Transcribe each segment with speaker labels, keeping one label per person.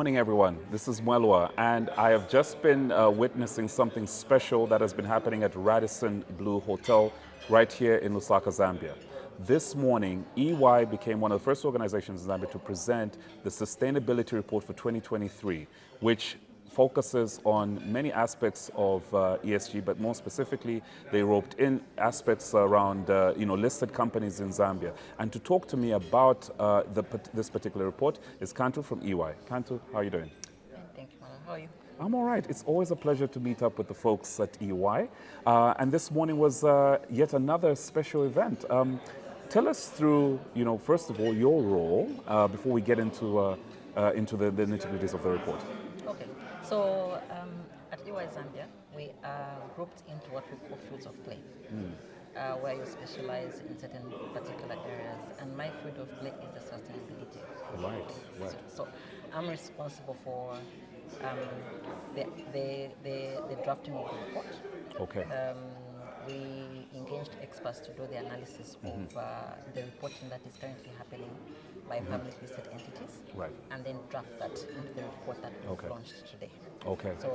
Speaker 1: Morning, everyone. This is Mwelwa, and I have just been witnessing something special that has been happening at Radisson Blue Hotel right here in Lusaka, Zambia. This morning, EY became one of the first organizations in Zambia to present the Sustainability Report for 2023, which focuses on many aspects of ESG, but more specifically, they roped in aspects around listed companies in Zambia. And to talk to me about this particular report is Kantu from EY. Kantu, how are you doing?
Speaker 2: Thank you, Mala. How are you?
Speaker 1: I'm all right. It's always a pleasure to meet up with the folks at EY. And this morning was yet another special event. Tell us through, first of all, your role before we get into the nitty-gritties of the report.
Speaker 2: Okay. So at EY Zambia, we are grouped into what we call fields of play, where you specialize in certain particular areas. And my field of play is the sustainability.
Speaker 1: Right.
Speaker 2: So I'm responsible for the drafting of the report.
Speaker 1: Okay.
Speaker 2: We engaged experts to do the analysis of the reporting that is currently happening by public listed entities,
Speaker 1: Right.
Speaker 2: and then draft that into the report that we've
Speaker 1: Okay.
Speaker 2: launched today.
Speaker 1: Okay.
Speaker 2: So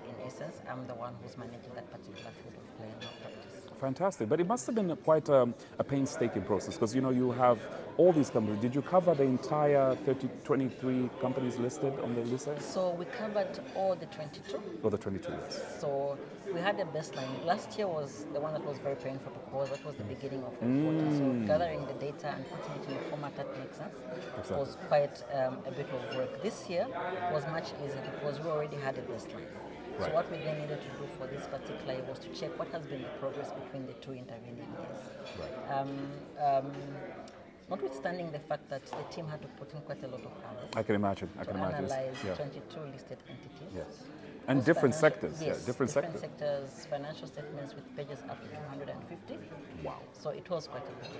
Speaker 2: in essence, I'm the one who's managing that particular field of play and our practice.
Speaker 1: Fantastic. But it must have been quite a painstaking process because, you have all these companies. Did you cover the entire 23 companies listed on the list?
Speaker 2: So we covered all the 22.
Speaker 1: Or the 22, yes.
Speaker 2: So we had a baseline. Last year was the one that was very painful because that was the beginning of the reporting. So gathering the data and putting it in a format that makes sense was quite a bit of work. This year was much easier because we already had a baseline.
Speaker 1: Right.
Speaker 2: So what we then needed to do for this particular year was to check what has been the progress between the two intervening years.
Speaker 1: Right.
Speaker 2: Notwithstanding the fact that the team had to put in quite a lot of hours.
Speaker 1: I can imagine.
Speaker 2: To analyze 22 listed entities.
Speaker 1: Yes. And different sectors.
Speaker 2: Yes,
Speaker 1: different
Speaker 2: sectors, financial statements with pages up to 250.
Speaker 1: Wow.
Speaker 2: So it was quite a bit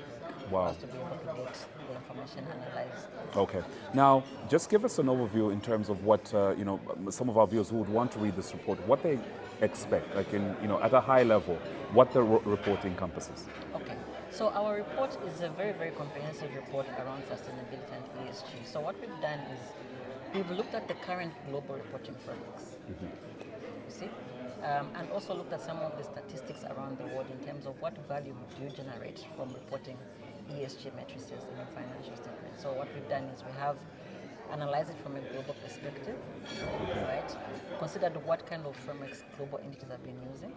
Speaker 2: for us to be able to get the information analyzed.
Speaker 1: Okay. Now, just give us an overview in terms of what, some of our viewers who would want to read this report, what they expect, like at a high level, what the report encompasses.
Speaker 2: Okay. So our report is a very, very comprehensive report around sustainability and ESG. So what we've done is we've looked at the current global reporting frameworks, you see, and also looked at some of the statistics around the world in terms of what value do you generate from reporting ESG matrices in your financial statement. So what we've done is we have analyzed it from a global perspective, right? Considered what kind of frameworks global entities have been using.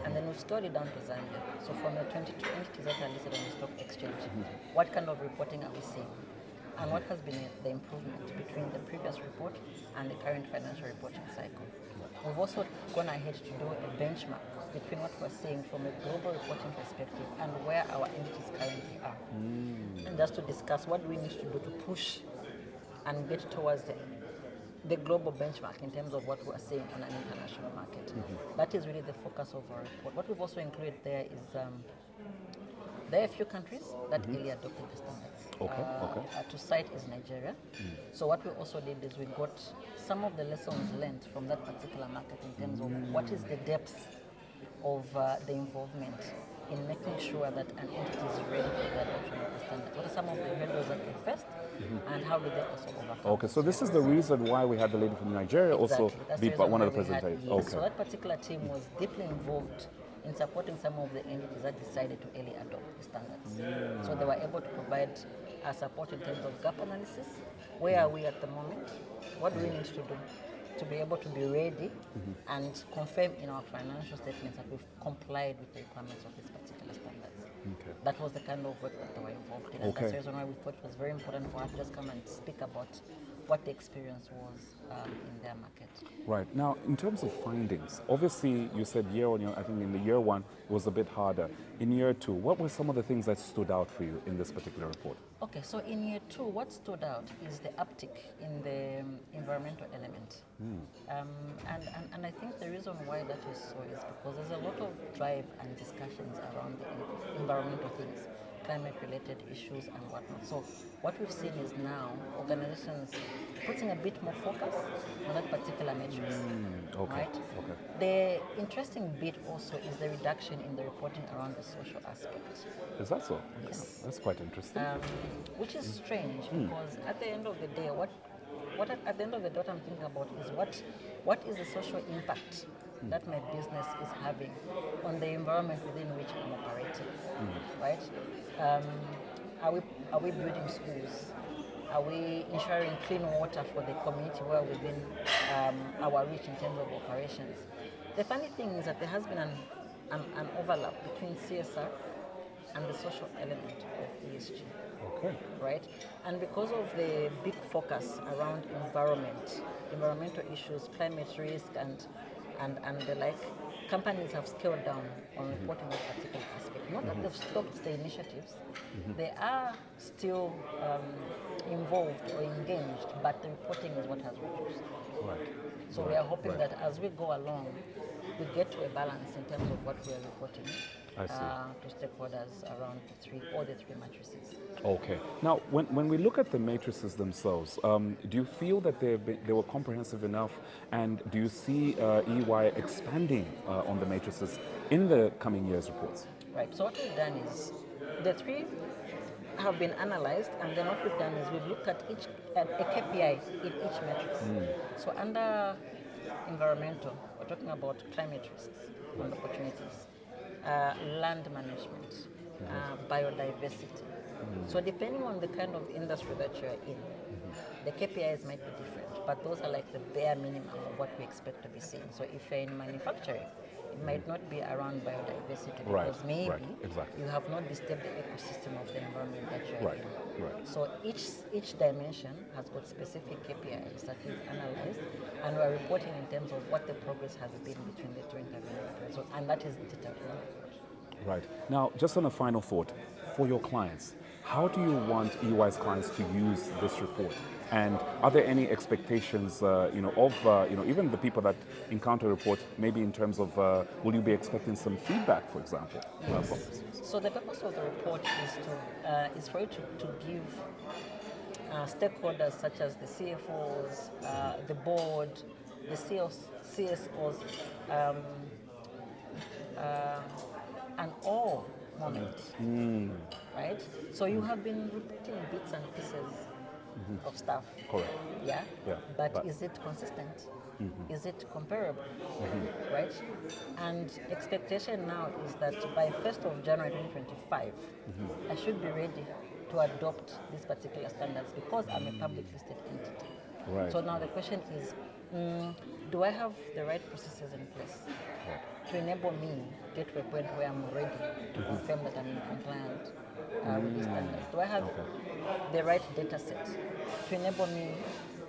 Speaker 2: And then we've scaled it down to Zambia. So from the 22 entities that are listed on the stock exchange, what kind of reporting are we seeing? And what has been the improvement between the previous report and the current financial reporting cycle? We've also gone ahead to do a benchmark between what we're seeing from a global reporting perspective and where our entities currently are. And just to discuss what do we need to do to push and get towards the global benchmark in terms of what we're seeing on an international market. That is really the focus of our report. What we've also included there is there are a few countries that really adopted the standards.
Speaker 1: Okay.
Speaker 2: To cite is Nigeria. So what we also did is we got some of the lessons learned from that particular market in terms of what is the depth of the involvement in making sure that an entity is ready for the adoption of the standards. What are some of the hurdles that they faced, and how did they also overcome?
Speaker 1: Okay, so this is the reason why we had the lady from Nigeria also be one of the presenters.
Speaker 2: Okay. So that particular team was deeply involved in supporting some of the entities that decided to early adopt the standards. So they were able to provide support in terms of gap analysis. Where are we at the moment? What do we need to do to be able to be ready and confirm in our financial statements that we've complied with the requirements of this particular standards?
Speaker 1: Okay.
Speaker 2: That was the kind of work that they were involved in. And that's the reason why we thought it was very important for us to just come and speak about what the experience was in their market.
Speaker 1: Right. Now, in terms of findings, obviously you said year on year, I think in the year one it was a bit harder. In year two, what were some of the things that stood out for you in this particular report?
Speaker 2: Okay, so in year two, what stood out is the uptick in the environmental element. And I think the reason why that is so is because there's a lot of drive and discussions around the environmental things, climate-related issues and whatnot. So what we've seen is now organizations putting a bit more focus on that particular matrix. Right?
Speaker 1: Okay.
Speaker 2: The interesting bit also is the reduction in the reporting around the social aspect.
Speaker 1: Is that so?
Speaker 2: Yes.
Speaker 1: That's quite interesting.
Speaker 2: Which is strange because at the end of the day, what at the end of the day, what I'm thinking about is what is the social impact that my business is having on the environment within which I'm operating, right? Um, are we are we building schools? Are we ensuring clean water for the community where within our reach in terms of operations? The funny thing is that there has been an overlap between CSR and the social element of ESG,
Speaker 1: Okay.
Speaker 2: right? And because of the big focus around environmental issues, climate risk, and the like, companies have scaled down on reporting this particular aspect. Not that they've stopped the initiatives, they are still involved or engaged, but the reporting is what has reduced.
Speaker 1: Right.
Speaker 2: So we
Speaker 1: Right.
Speaker 2: are hoping
Speaker 1: Right.
Speaker 2: that as we go along, we get to a balance in terms of what we are reporting
Speaker 1: I see.
Speaker 2: to stakeholders around all the three matrices.
Speaker 1: Okay. Now, when we look at the matrices themselves, do you feel that they were comprehensive enough, and do you see EY expanding on the matrices in the coming years' reports?
Speaker 2: Right. So what we've done is the three have been analyzed, and then what we've done is we've looked at a KPI in each matrix. So under environmental, we're talking about climate risks and opportunities, land management, biodiversity. So depending on the kind of industry that you're in, the KPIs might be different, but those are like the bare minimum of what we expect to be seeing. So if you're in manufacturing, it might not be around biodiversity
Speaker 1: Right,
Speaker 2: because maybe
Speaker 1: right, exactly.
Speaker 2: you have not disturbed the ecosystem of the environment that you're
Speaker 1: Right,
Speaker 2: in.
Speaker 1: right.
Speaker 2: So each dimension has got specific KPIs that we've analyzed, and we're reporting in terms of what the progress has been between the two interventions. So, and that is the data we report.
Speaker 1: Right. Now, just on a final thought, for your clients, how do you want EY's clients to use this report? And are there any expectations, of even the people that encounter reports, maybe in terms of, will you be expecting some feedback, for example?
Speaker 2: Yes.
Speaker 1: From this?
Speaker 2: So the purpose of the report is for you to give stakeholders such as the CFOs, the board, the CSOs, um, an all moment, right? So you have been repeating bits and pieces of stuff.
Speaker 1: Correct.
Speaker 2: Yeah?
Speaker 1: Yeah,
Speaker 2: But
Speaker 1: but-
Speaker 2: is it consistent? Is it comparable? Right? And expectation now is that by 1st of January 2025, I should be ready to adopt these particular standards because I'm a public listed entity.
Speaker 1: Right.
Speaker 2: So now the question is, do I have the right processes in place to enable me to get to a point where I'm ready to confirm that I'm in compliance with these standards? Do I have the right data set to enable me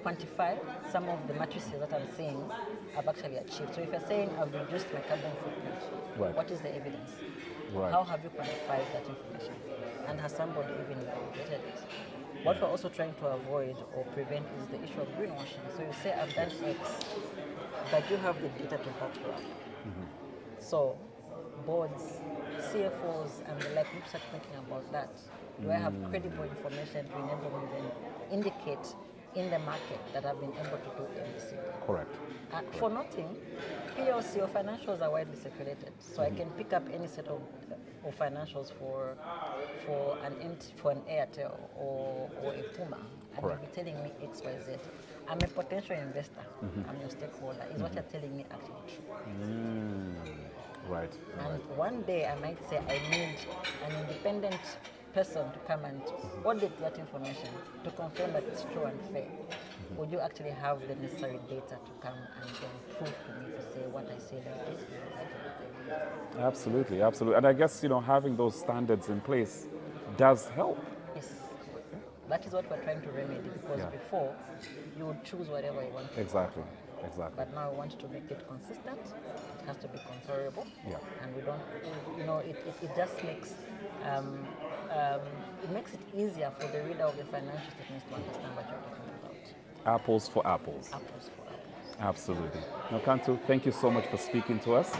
Speaker 2: quantify some of the matrices that I'm saying I've actually achieved? So if you're saying I've reduced my carbon footprint,
Speaker 1: Right.
Speaker 2: what is the evidence?
Speaker 1: Right.
Speaker 2: How have you quantified that information? And has somebody even validated it? What we're also trying to avoid or prevent is the issue of greenwashing. So you say I've done X, but you have the data to back you up. So boards, CFOs, and the like need to start thinking about that. Do I have credible information to enable me then indicate in the market that I've been able to do ABC?
Speaker 1: Correct.
Speaker 2: For nothing, PLC or financials are widely circulated. So I can pick up any set of financials for an Airtel or a Puma, and you'll be telling me X, Y, Z. I'm a potential investor. I'm your stakeholder. Is what you're telling me actually true?
Speaker 1: Right.
Speaker 2: And one day I might say I need an independent person to come and audit that information to confirm that it's true and fair. Would you actually have the necessary data to come and then prove to me to say what I say like this is exactly what I mean?
Speaker 1: Absolutely, absolutely. And I guess, having those standards in place does help.
Speaker 2: Yes. That is what we're trying to remedy because
Speaker 1: Yeah.
Speaker 2: before you would choose whatever you want.
Speaker 1: Exactly, exactly.
Speaker 2: But now we want to make it consistent. It has to be comparable.
Speaker 1: Yeah.
Speaker 2: And we don't, it just makes it makes it easier for the reader of the financial statements to understand what you're talking about.
Speaker 1: Apples for apples.
Speaker 2: Apples for apples.
Speaker 1: Absolutely. Now, Kantu, thank you so much for speaking to us.